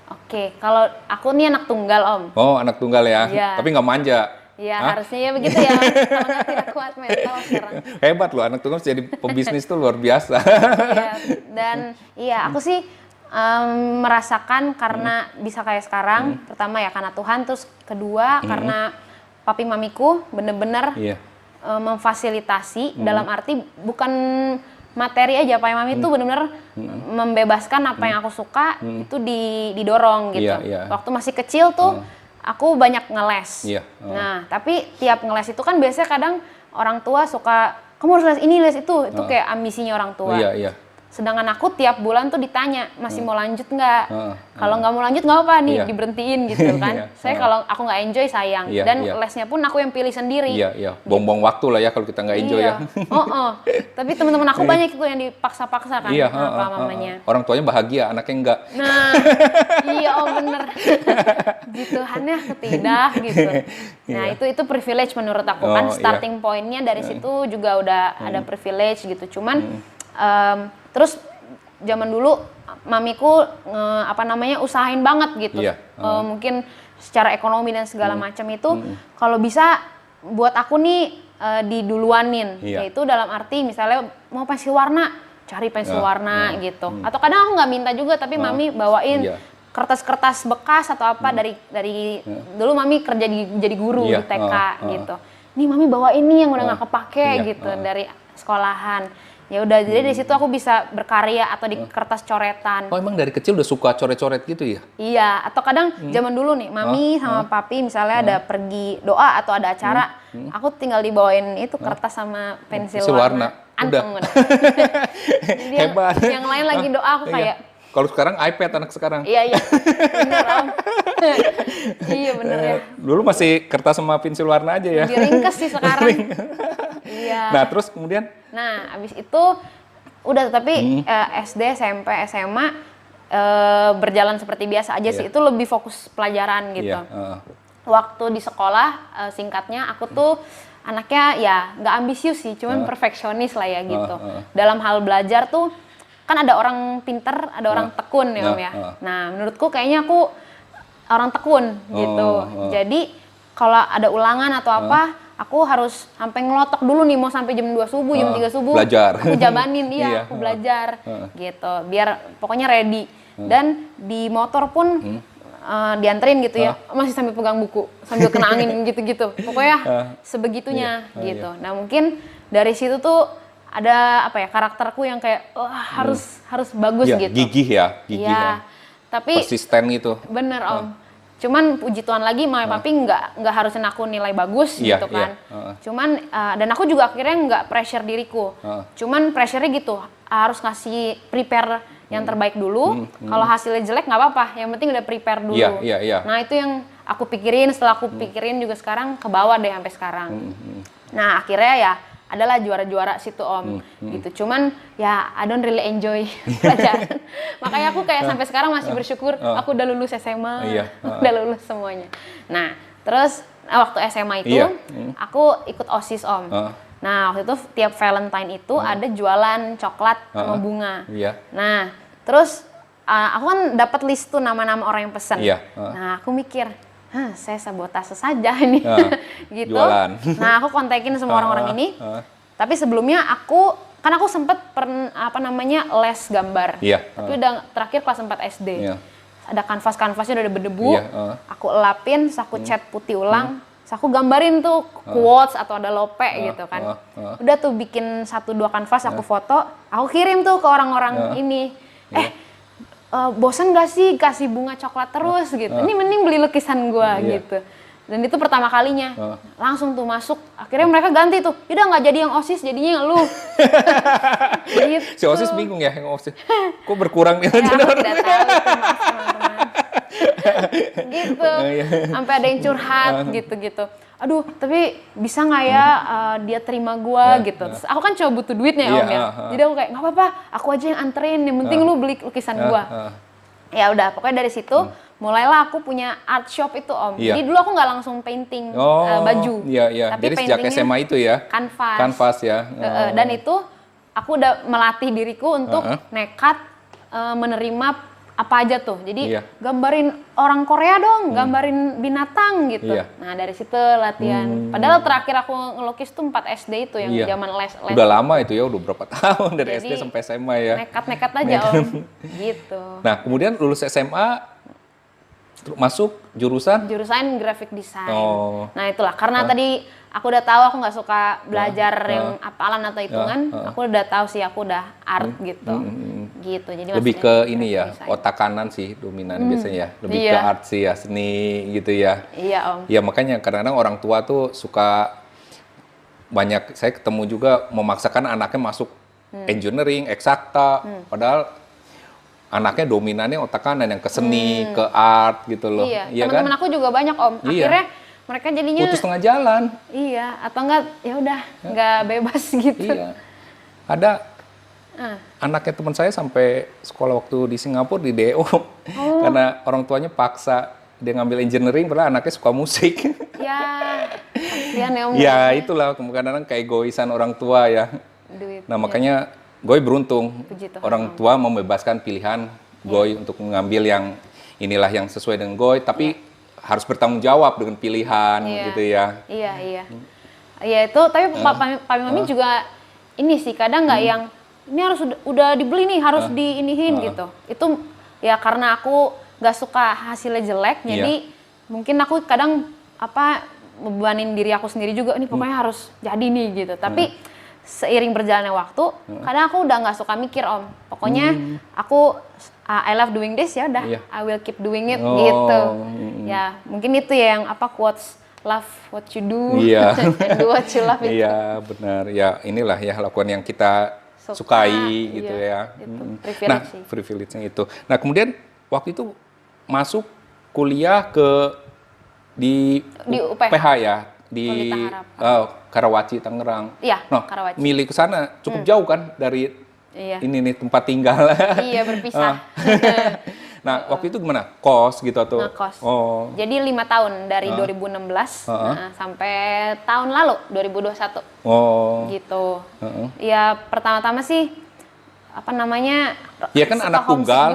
[SPEAKER 2] Oke, kalau aku nih anak tunggal Om.
[SPEAKER 1] Oh anak tunggal ya, tapi nggak manja.
[SPEAKER 2] Iya harusnya ya begitu ya, kalau nggak tidak kuat mental sekarang.
[SPEAKER 1] Hebat loh, anak tunggal jadi pebisnis tuh luar biasa.
[SPEAKER 2] Dan aku sih merasakan karena bisa kayak sekarang, pertama ya karena Tuhan, terus kedua karena papi mamiku bener-bener memfasilitasi, dalam arti bukan materi aja, Pak Mami itu benar-benar membebaskan apa yang aku suka itu didorong gitu. Waktu masih kecil tuh aku banyak ngeles. Nah, tapi tiap ngeles itu kan biasanya kadang orang tua suka, kamu harus les ini, les itu kayak ambisinya orang tua. Sedangkan aku tiap bulan tuh ditanya, masih mau lanjut nggak? Kalau nggak mau lanjut nggak apa nih, diberhentiin gitu kan. Saya kalau aku nggak enjoy sayang. Dan lesnya pun aku yang pilih sendiri.
[SPEAKER 1] Buang-buang waktu lah ya kalau kita nggak enjoy ya.
[SPEAKER 2] Tapi teman-teman aku banyak itu yang dipaksa-paksa kan, apa mamanya.
[SPEAKER 1] Orang tuanya bahagia, anaknya enggak.
[SPEAKER 2] Nah, iya bener. Gitu, Hanya tidak gitu. Nah itu privilege menurut aku kan. Starting pointnya dari situ juga udah ada privilege gitu. Cuman terus zaman dulu mamiku usahain banget gitu. Mungkin secara ekonomi dan segala macam itu kalau bisa buat aku nih diduluanin. Yaitu dalam arti misalnya mau pensil warna, cari pensil warna gitu. Atau kadang aku nggak minta juga tapi mami bawain kertas-kertas bekas atau apa dari dulu mami kerja jadi guru di TK gitu. Nih mami bawa ini yang udah nggak kepake gitu dari sekolahan. Ya udah, jadi di situ aku bisa berkarya atau di kertas coretan.
[SPEAKER 1] Oh, emang dari kecil udah suka coret-coret gitu ya?
[SPEAKER 2] Iya, atau kadang zaman dulu nih, mami sama papi misalnya ada pergi doa atau ada acara, aku tinggal dibawain itu kertas sama pensil warna. Anteng udah.
[SPEAKER 1] Hebat.
[SPEAKER 2] Yang lain lagi doa, aku kayak...
[SPEAKER 1] Kalau sekarang iPad anak sekarang.
[SPEAKER 2] Iya, bener Om. Iya bener ya.
[SPEAKER 1] Dulu masih kertas sama pensil warna aja ya?
[SPEAKER 2] Diringkes sih sekarang. Iya.
[SPEAKER 1] Nah, terus kemudian?
[SPEAKER 2] Nah, abis itu udah tapi SD, SMP, SMA berjalan seperti biasa aja sih. Itu lebih fokus pelajaran gitu. Waktu di sekolah, singkatnya aku tuh anaknya ya nggak ambisius sih, cuman perfeksionis lah ya gitu. Dalam hal belajar tuh kan ada orang pinter, ada orang tekun ya Om ya. Nah, menurutku kayaknya aku orang tekun gitu. Jadi kalau ada ulangan atau apa, aku harus sampai ngelotok dulu nih, mau sampai jam 2 subuh, jam 3 subuh.
[SPEAKER 1] Belajar.
[SPEAKER 2] Aku jabanin, aku belajar gitu. Biar pokoknya ready. Dan di motor pun dianterin gitu ya, masih sambil pegang buku, sambil kena angin gitu-gitu. Pokoknya sebegitunya gitu. Nah mungkin dari situ tuh ada karakterku yang kayak harus bagus gitu.
[SPEAKER 1] Gigih ya.
[SPEAKER 2] Tapi
[SPEAKER 1] persisten gitu.
[SPEAKER 2] Bener Om. Cuman puji Tuhan lagi mami papi nggak harusin aku nilai bagus gitu kan. Cuman dan aku juga akhirnya nggak pressure diriku. Cuman pressure-nya gitu, harus ngasih prepare yang terbaik dulu. Kalau hasilnya jelek nggak apa-apa, yang penting udah prepare dulu. Nah itu yang aku pikirin, setelah aku pikirin juga sekarang ke bawah deh sampai sekarang. Nah akhirnya ya adalah juara-juara situ Om gitu. Cuman ya I don't really enjoy pelajaran. Makanya aku kayak sampai sekarang masih bersyukur aku udah lulus SMA, udah lulus semuanya. Nah, terus waktu SMA itu aku ikut OSIS Om. Nah, waktu itu tiap Valentine itu ada jualan coklat sama bunga. Nah, terus aku kan dapat list tuh nama-nama orang yang pesen. Nah, aku mikir, saya sabotase saja nih, gitu.
[SPEAKER 1] Jualan.
[SPEAKER 2] Nah, aku kontakin semua orang-orang ini. Tapi sebelumnya aku sempet les gambar. Tapi udah terakhir kelas 4 SD. Ada kanvas-kanvasnya udah berdebu. Aku elapin, terus aku cat putih ulang. Terus aku gambarin tuh quotes atau ada lope gitu kan. Udah tuh bikin 1-2 kanvas aku foto, aku kirim tuh ke orang-orang ini. Bosan gak sih kasih bunga coklat terus gitu? Ini mending beli lukisan gua gitu. Dan itu pertama kalinya. Langsung tuh masuk. Akhirnya mereka ganti tuh. Udah nggak jadi yang OSIS, jadinya yang lu. Gitu.
[SPEAKER 1] Si OSIS bingung ya yang OSIS. Kok berkurang nih?
[SPEAKER 2] Ya, aku tidak tahu itu, maaf teman-teman. Gitu. Sampai ada yang curhat gitu-gitu. Aduh, tapi bisa nggak ya dia terima gua gitu. Terus aku kan coba butuh duitnya Om ya. Jadi aku kayak nggak apa-apa, aku aja yang anterin. Yang penting lu beli lukisan gua. Ya udah, pokoknya dari situ mulailah aku punya art shop itu Om. Jadi dulu aku nggak langsung painting baju. Tapi
[SPEAKER 1] jadi sejak SMA itu ya. Kanvas ya.
[SPEAKER 2] Dan itu aku udah melatih diriku untuk nekat menerima apa aja tuh. Jadi gambarin orang Korea dong, gambarin binatang gitu. Nah dari situ latihan. Padahal terakhir aku ngelukis tuh 4 SD itu yang zaman les.
[SPEAKER 1] Udah lama itu ya, udah berapa tahun dari SD sampai SMA ya.
[SPEAKER 2] Nekat-nekat aja Om. Gitu.
[SPEAKER 1] Nah kemudian lulus SMA, Masuk jurusan?
[SPEAKER 2] Jurusan graphic design. Nah itulah, karena tadi aku udah tahu aku nggak suka belajar yang hafalan atau hitungan, aku udah tahu sih aku udah art gitu. Gitu. Jadi
[SPEAKER 1] lebih ke ini ya, design. Otak kanan sih dominan biasanya ya. Lebih ke art sih ya, seni gitu ya.
[SPEAKER 2] Iya Om.
[SPEAKER 1] Ya makanya kadang-kadang orang tua tuh suka banyak, saya ketemu juga memaksakan anaknya masuk engineering, eksakta, padahal anaknya dominannya otak kanan yang ke seni, ke art gitu loh.
[SPEAKER 2] Iya, teman-teman aku juga banyak Om. Akhirnya mereka jadinya
[SPEAKER 1] putus tengah jalan.
[SPEAKER 2] Iya, atau enggak ya udah nggak bebas gitu.
[SPEAKER 1] Iya. Ada anaknya teman saya sampai sekolah waktu di Singapura di DO karena orang tuanya paksa dia ngambil engineering, padahal anaknya suka musik.
[SPEAKER 2] Ya, kasihan ya Om.
[SPEAKER 1] Ya itulah kadang-kadang kayak egoisan orang tua ya. Nah makanya Goy beruntung, orang tua membebaskan pilihan Goy untuk mengambil yang inilah yang sesuai dengan Goy, tapi harus bertanggung jawab dengan pilihan gitu ya.
[SPEAKER 2] Iya. Ya itu, tapi Papi Mami juga ini sih kadang nggak yang ini harus udah dibeli nih, harus diinihin gitu. Itu ya karena aku nggak suka hasilnya jelek, jadi mungkin aku kadang membebanin diri aku sendiri juga, ini pokoknya harus jadi nih gitu. Tapi seiring berjalannya waktu, kadang aku udah nggak suka mikir Om. Pokoknya aku I love doing this, ya udah, I will keep doing it gitu. Ya mungkin itu ya yang quotes love what you do, and do what you love itu.
[SPEAKER 1] Iya benar. Ya inilah ya lakukan yang kita sukai gitu ya.
[SPEAKER 2] Itu,
[SPEAKER 1] nah privilege-nya itu. Nah kemudian waktu itu masuk kuliah di UPH ya. Di Karawaci, Tangerang.
[SPEAKER 2] Iya, Karawaci.
[SPEAKER 1] Milih ke sana cukup jauh kan dari ini nih tempat tinggal.
[SPEAKER 2] Iya, berpisah.
[SPEAKER 1] Nah, waktu itu gimana? Kos gitu atau?
[SPEAKER 2] Kos. Jadi 5 tahun dari 2016 sampai tahun lalu 2021. Gitu. Ya pertama-tama sih
[SPEAKER 1] ya kan anak tunggal,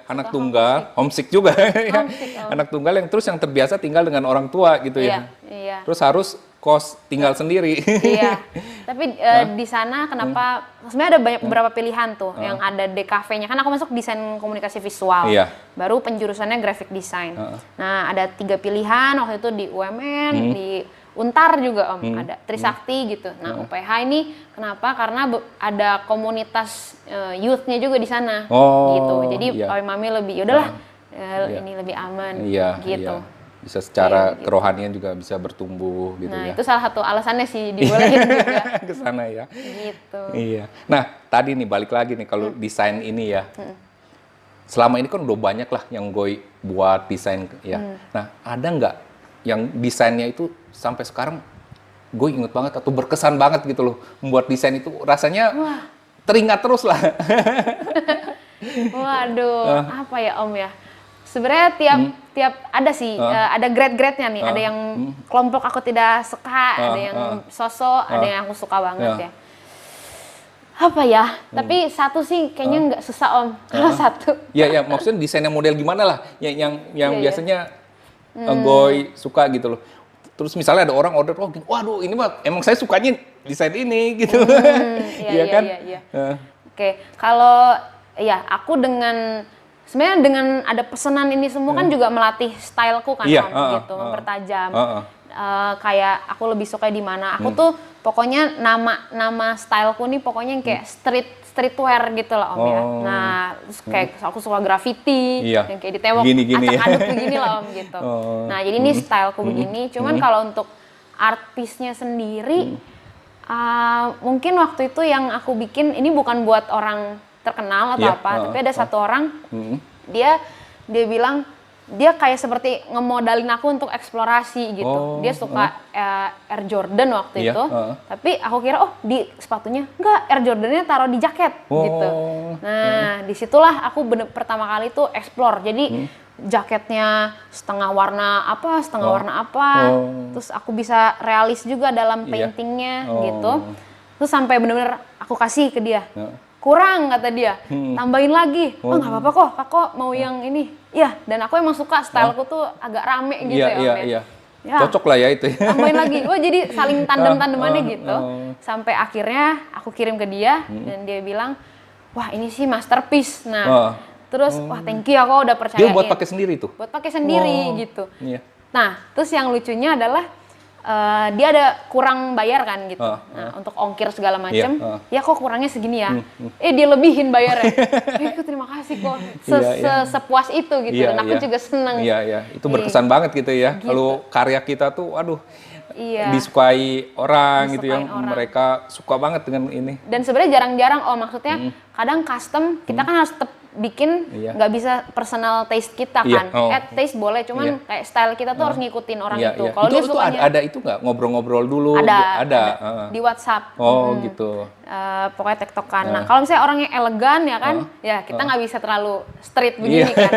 [SPEAKER 1] anak tunggal, homesick juga ya. Anak tunggal yang terus yang terbiasa tinggal dengan orang tua gitu ya.
[SPEAKER 2] Iya.
[SPEAKER 1] Terus harus kos tinggal sendiri.
[SPEAKER 2] Iya. Tapi di sana kenapa sebenarnya ada beberapa pilihan tuh yang ada DKV-nya. Kan aku masuk desain komunikasi visual. Baru penjurusannya graphic design. Nah, ada 3 pilihan waktu itu di UMN, di Untar juga Om, ada Trisakti gitu. Nah UPH ini kenapa? Karena ada komunitas youth-nya juga di sana gitu. Jadi Papi Mami lebih yaudahlah ini lebih aman gitu.
[SPEAKER 1] Bisa secara kerohanian juga bisa bertumbuh gitu
[SPEAKER 2] nah, itu salah satu alasannya sih dibolehin juga.
[SPEAKER 1] Ke sana ya.
[SPEAKER 2] Gitu.
[SPEAKER 1] Iya. Nah tadi nih balik lagi nih kalau desain ini ya. Selama ini kan udah banyak lah yang Goy buat desain ya. Nah ada nggak yang desainnya itu sampai sekarang gue inget banget atau berkesan banget gitu loh, membuat desain itu rasanya teringat terus lah.
[SPEAKER 2] Waduh, apa ya Om ya? Sebenarnya tiap ada sih, ada grade-grade-nya nih. Ada yang kelompok aku tidak suka, ada yang sosok, ada yang aku suka banget ya. Apa ya? Tapi satu sih kayaknya nggak susah Om. Kalau satu.
[SPEAKER 1] Ya maksudnya desainnya model gimana lah? Yang biasanya Goy suka gitu loh. Terus misalnya ada orang order, waduh ini mah emang saya sukanya desain ini gitu. Iya kan?
[SPEAKER 2] Iya. Oke, kalau aku sebenarnya dengan ada pesanan ini semua kan juga melatih styleku kan Om, gitu, mempertajam. Kayak aku lebih suka di mana. Aku tuh pokoknya nama styleku nih pokoknya yang kayak streetwear gitu lah Om ya. Nah, terus kayak aku suka graffiti, yang kayak di tembok acak-aduk begini lah Om gitu. Nah, jadi ini styleku begini. Cuman kalau untuk art piece-nya sendiri, mungkin waktu itu yang aku bikin ini bukan buat orang terkenal atau tapi ada satu orang, dia bilang dia kayak seperti ngemodalin aku untuk eksplorasi gitu. Dia suka Air Jordan waktu itu. Tapi aku kira di sepatunya enggak, Air Jordan-nya taruh di jaket gitu. Nah, disitulah aku pertama kali tuh explore. Jadi jaketnya setengah warna apa. Terus aku bisa realis juga dalam paintingnya gitu. Terus sampai bener-bener aku kasih ke dia. Kurang kata dia, tambahin lagi. Nggak apa-apa kok, kakak mau yang ini. Iya, dan aku emang suka styleku tuh agak rame gitu
[SPEAKER 1] Iya. Cocok lah ya itu.
[SPEAKER 2] Tambahin lagi, jadi saling tandem-tandemannya gitu. Sampai akhirnya aku kirim ke dia dan dia bilang, wah ini sih masterpiece. Nah, Terus wah thank you ya kok udah percayain.
[SPEAKER 1] Dia buat pakai sendiri tuh?
[SPEAKER 2] Buat pakai sendiri gitu.
[SPEAKER 1] Iya.
[SPEAKER 2] Nah, terus yang lucunya adalah dia ada kurang bayar kan gitu. Nah, untuk ongkir segala macam. Ya kok kurangnya segini ya. Dia lebihin bayarnya. Aku terima kasih kok. Sepuas itu gitu. Dan aku juga seneng.
[SPEAKER 1] Iya. Itu berkesan banget gitu ya. Gitu. Kalau karya kita tuh, aduh, disukai orang gitu ya. Mereka suka banget dengan ini. Dan
[SPEAKER 2] sebenarnya jarang-jarang, maksudnya kadang custom kita kan harus tetap bikin, nggak bisa personal taste kita kan. Taste boleh, cuman kayak style kita tuh harus ngikutin orang itu. Kalau dia sukanya
[SPEAKER 1] ada itu nggak, ngobrol-ngobrol dulu?
[SPEAKER 2] Ada. Di WhatsApp.
[SPEAKER 1] Gitu.
[SPEAKER 2] Pokoknya tektokan. Nah, kalau misalnya orangnya elegan ya kan, ya kita nggak bisa terlalu street begini kan.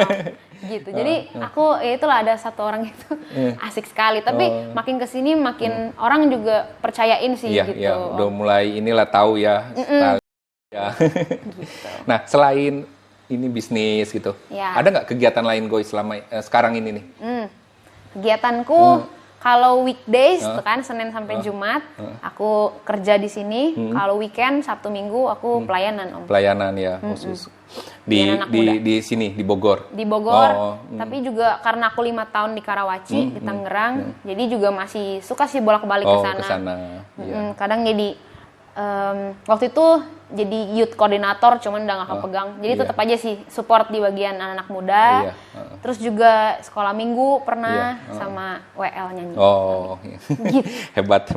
[SPEAKER 2] Gitu. Jadi aku itulah ada satu orang itu asik sekali. Tapi makin kesini makin orang juga percayain sih gitu.
[SPEAKER 1] Iya, udah mulai inilah tahu ya style. Gitu. Nah, selain ini bisnis gitu, ada nggak kegiatan lain Goy selama sekarang ini nih?
[SPEAKER 2] Kegiatanku kalau weekdays tuh kan Senin sampai Jumat aku kerja di sini. Kalau weekend Sabtu Minggu aku pelayanan Om.
[SPEAKER 1] Pelayanan ya khusus di sini di Bogor.
[SPEAKER 2] Di Bogor. Tapi juga karena aku 5 tahun di Karawaci di Tangerang, jadi juga masih suka sih bolak-balik ke sana. Kadang jadi waktu itu jadi youth koordinator, cuman udah gak kepegang. Jadi tetap aja sih support di bagian anak-anak muda. Terus juga sekolah minggu pernah sama WL nyanyi.
[SPEAKER 1] Gitu. Hebat.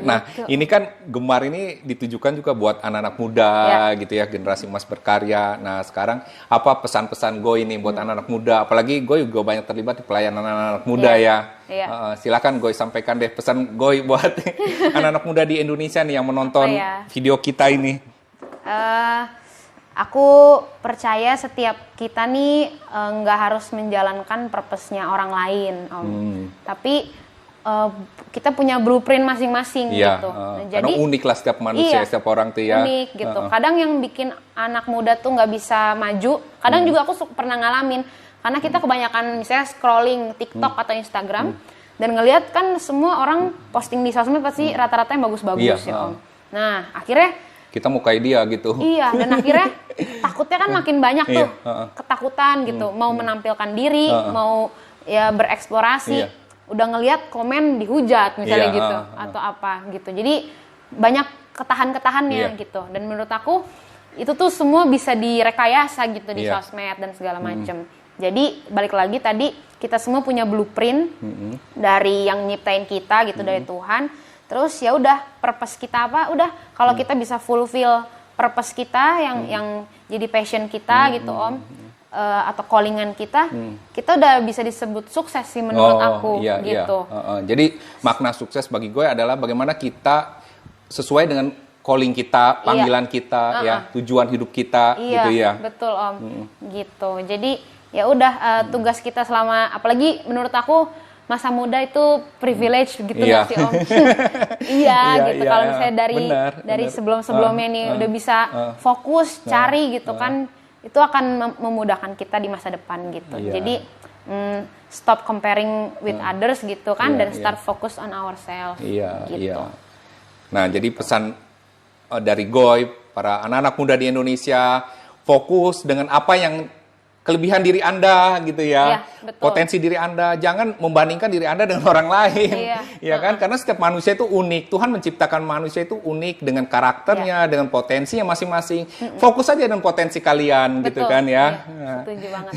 [SPEAKER 1] Nah, ini kan Gemar ini ditujukan juga buat anak-anak muda gitu ya, generasi emas berkarya. Nah, sekarang apa pesan-pesan Goy ini buat anak-anak muda? Apalagi Goy juga banyak terlibat di pelayanan anak-anak muda ya. Silakan Goy sampaikan deh pesan Goy buat anak-anak muda di Indonesia nih yang menonton video kita ini.
[SPEAKER 2] Aku percaya setiap kita nih nggak harus menjalankan purpose-nya orang lain, Om. Tapi kita punya blueprint masing-masing gitu.
[SPEAKER 1] Jadi karena unik lah setiap manusia, setiap orang tuh ya.
[SPEAKER 2] Unik gitu. Kadang yang bikin anak muda tuh nggak bisa maju. Kadang juga aku pernah ngalamin. Karena kita kebanyakan misalnya scrolling TikTok atau Instagram dan ngelihat kan semua orang posting di sosmed pasti rata-rata yang bagus-bagus ya Om. Nah akhirnya
[SPEAKER 1] kita mau kayak dia gitu.
[SPEAKER 2] Iya, dan akhirnya takutnya kan makin banyak tuh ketakutan gitu, mau menampilkan diri, mau ya bereksplorasi, udah ngelihat komen dihujat misalnya gitu atau apa gitu. Jadi banyak ketahan-ketahannya gitu. Dan menurut aku itu tuh semua bisa direkayasa gitu di sosmed dan segala macem. Jadi balik lagi tadi kita semua punya blueprint dari yang nyiptain kita gitu dari Tuhan. Terus ya udah purpose kita apa? Udah kalau kita bisa fulfill purpose kita yang jadi passion kita gitu Om, atau callingan kita, kita udah bisa disebut sukses sih menurut aku gitu.
[SPEAKER 1] Jadi makna sukses bagi gue adalah bagaimana kita sesuai dengan calling kita, panggilan kita, ya tujuan hidup kita, gitu ya.
[SPEAKER 2] Betul Om, gitu. Jadi ya udah tugas kita selama, apalagi menurut aku masa muda itu privilege gitu nggak sih Om? Gitu. Kalau misalnya dari sebelum-sebelumnya nih udah bisa fokus cari gitu kan, itu akan memudahkan kita di masa depan gitu. Jadi stop comparing with others gitu kan, dan start focus on ourselves. Gitu.
[SPEAKER 1] Nah jadi pesan dari Goy, para anak-anak muda di Indonesia, fokus dengan apa yang kelebihan diri Anda gitu ya, potensi diri Anda, jangan membandingkan diri Anda dengan orang lain, ya kan? Karena setiap manusia itu unik, Tuhan menciptakan manusia itu unik dengan karakternya, dengan potensinya masing-masing. Fokus aja dengan potensi kalian, gitu kan ya.
[SPEAKER 2] Setuju banget.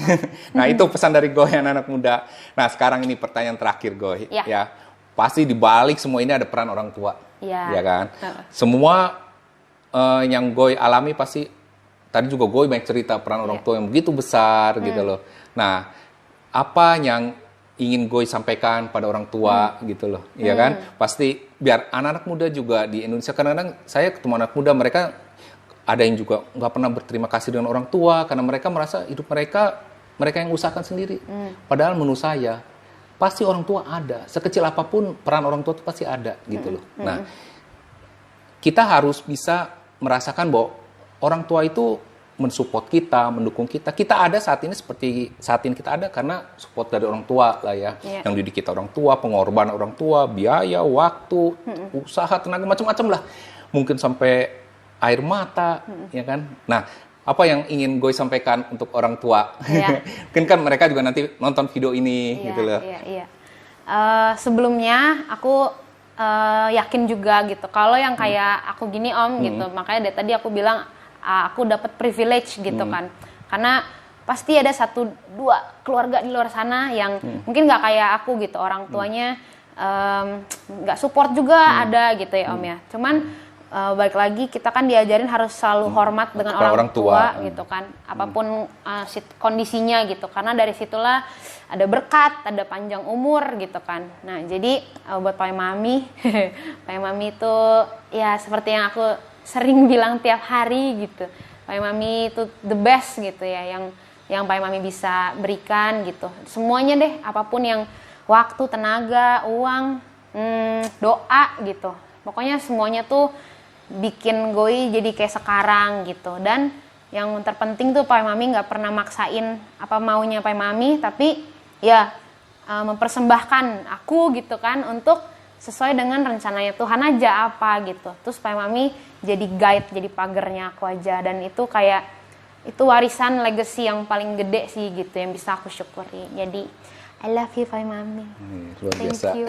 [SPEAKER 1] Nah itu pesan dari Goy anak muda. Nah sekarang ini pertanyaan terakhir Goy, ya pasti dibalik semua ini ada peran orang tua, ya kan? Semua yang Goy alami pasti. Tadi juga Goy banyak cerita peran orang tua yang begitu besar gitu loh. Nah, apa yang ingin Goy sampaikan pada orang tua gitu loh, ya kan? Pasti biar anak-anak muda juga di Indonesia, kadang-kadang saya ketemu anak muda, mereka ada yang juga nggak pernah berterima kasih dengan orang tua karena mereka merasa hidup mereka yang usahakan sendiri. Padahal menurut saya pasti orang tua ada, sekecil apapun peran orang tua itu pasti ada gitu loh. Nah, kita harus bisa merasakan bahwa orang tua itu mensupport kita, mendukung kita. Kita ada saat ini seperti saat ini kita ada karena support dari orang tua lah ya. Yang didik kita orang tua, pengorbanan orang tua, biaya, waktu, usaha, tenaga, macam-macam lah. Mungkin sampai air mata, ya kan? Nah, apa yang ingin Goy sampaikan untuk orang tua?
[SPEAKER 2] Iya.
[SPEAKER 1] Mungkin kan mereka juga nanti nonton video ini,
[SPEAKER 2] Iya,
[SPEAKER 1] gitu loh.
[SPEAKER 2] Iya. Sebelumnya aku yakin juga gitu. Kalau yang kayak aku gini Om gitu, makanya dari tadi aku bilang aku dapat privilege gitu kan. Karena pasti ada 1-2 keluarga di luar sana yang mungkin nggak kayak aku gitu, orang tuanya nggak support juga ada gitu ya Om ya. Cuman balik lagi kita kan diajarin harus selalu hormat dengan orang tua gitu kan, apapun kondisinya gitu, karena dari situlah ada berkat, ada panjang umur gitu kan. Nah jadi buat Pai Mami, Pai Mami itu ya seperti yang aku sering bilang tiap hari gitu, Pai Mami itu the best gitu ya, yang Pai Mami bisa berikan gitu. Semuanya deh, apapun yang waktu, tenaga, uang, doa gitu. Pokoknya semuanya tuh bikin Goy jadi kayak sekarang gitu. Dan yang terpenting tuh Pai Mami nggak pernah maksain apa maunya Pai Mami, tapi ya mempersembahkan aku gitu kan untuk sesuai dengan rencananya Tuhan aja apa gitu. Terus Pai Mami jadi guide, jadi pagernya aku aja, dan itu kayak itu warisan legacy yang paling gede sih gitu yang bisa aku syukuri. Jadi I love you Pai Mami.
[SPEAKER 1] Luar biasa.
[SPEAKER 2] Thank you.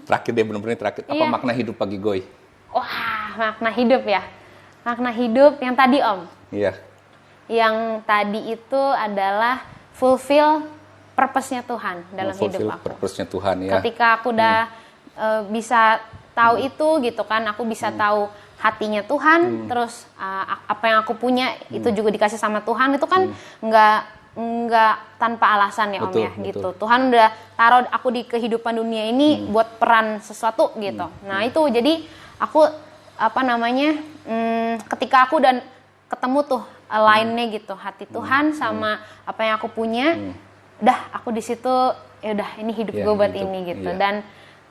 [SPEAKER 1] Terakhir deh, bener-bener terakhir. Apa makna hidup bagi Goy?
[SPEAKER 2] Wah, makna hidup ya. Makna hidup yang tadi Om.
[SPEAKER 1] Iya.
[SPEAKER 2] Yang tadi itu adalah fulfill purpose-nya Tuhan dalam hidup aku.
[SPEAKER 1] Purpose-nya Tuhan ya.
[SPEAKER 2] Ketika aku udah bisa tahu itu gitu kan, aku bisa tahu hatinya Tuhan, terus apa yang aku punya itu juga dikasih sama Tuhan, itu kan nggak tanpa alasan ya Om ya gitu. Tuhan udah taruh aku di kehidupan dunia ini buat peran sesuatu gitu. Nah itu jadi aku ketika aku dan ketemu tuh line-nya gitu, hati Tuhan sama apa yang aku punya, udah aku di situ ya udah ini hidup gue buat ini gitu. Dan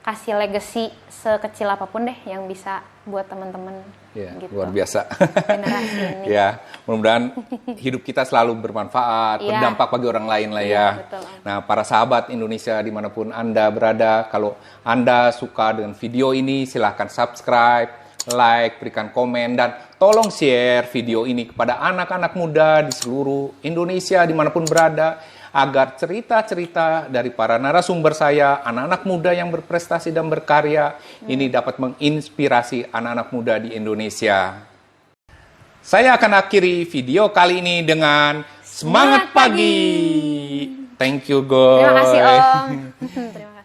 [SPEAKER 2] kasih legacy sekecil apapun deh yang bisa buat teman-teman gitu.
[SPEAKER 1] Luar biasa.
[SPEAKER 2] Generasi ini.
[SPEAKER 1] Ya, mudah-mudahan hidup kita selalu bermanfaat, berdampak bagi orang lain lah ya.
[SPEAKER 2] Betul.
[SPEAKER 1] Nah, para sahabat Indonesia dimanapun Anda berada, kalau Anda suka dengan video ini, silahkan subscribe, like, berikan komen, dan tolong share video ini kepada anak-anak muda di seluruh Indonesia dimanapun berada, agar cerita-cerita dari para narasumber saya, anak-anak muda yang berprestasi dan berkarya, ini dapat menginspirasi anak-anak muda di Indonesia. Saya akan akhiri video kali ini dengan semangat pagi. Thank you, Goy.
[SPEAKER 2] Terima kasih Om. Terima kasih.